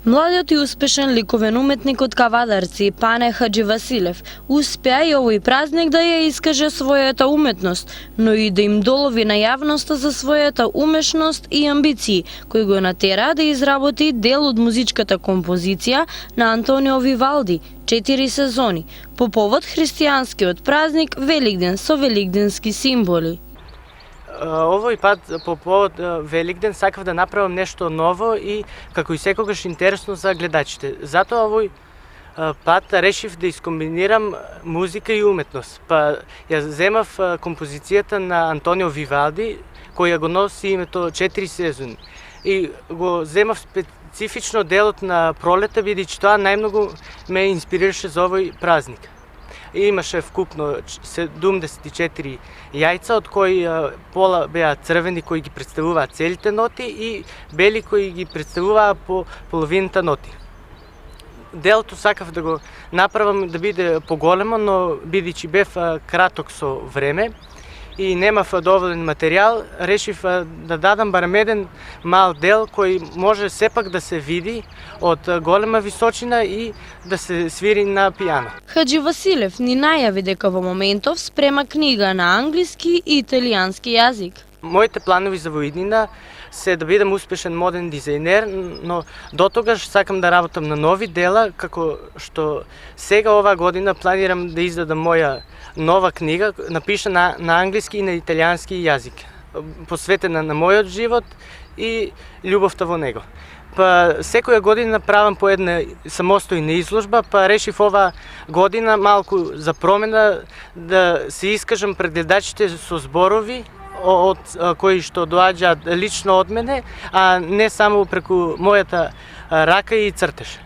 Младиот и успешен ликовен уметник од Кавадарци, Пане Хаџивасилев, успеа и овој празник да ја искаже својата уметност, но и да им долови на јавноста за својата умешност и амбиции, кои го натера да изработи дел од музичката композиција на Антонио Вивалди, 4 сезони, по повод христијанскиот празник Великден со великденски символи. Овој пат по повод Великден сакав да направам нешто ново и како и секогаш интересно за гледачите. Затоа овој пат решив да искомбинирам музика и уметност. Па ја земав композицијата на Антонио Вивалди, која го носи името 4 сезони. И го земав специфично делот на пролета, бидејќи тоа најмногу ме инспирираше за овој празник. И имаше вкупно 74 јајца, од кои пола беа црвени кои ги представуваат целите ноти и бели кои ги представуваат по половината ноти. Делото сакав да го направам да биде поголемо, но бидејќи бев краток со време и немав доволен материјал, решив да дадам барем еден мал дел кој може сепак да се види од голема височина и да се свири на пијано. Хаџивасилев ни најави дека во моментов спрема книга на англиски и италијански јазик. Моите планови за воиднина се да бидам успешен моден дизајнер, но дотогаш сакам да работам на нови дела, како што сега оваа година планирам да издадам моја нова книга, напишана на англиски и на италијански јазик, посветена на мојот живот и љубовта во него. Па секоја година правам по една самостојна изложба, па решив оваа година малку за промена да се искажам пред гледачите со зборови од кои што доаѓаат лично од мене, а не само преку мојата рака и цртеж.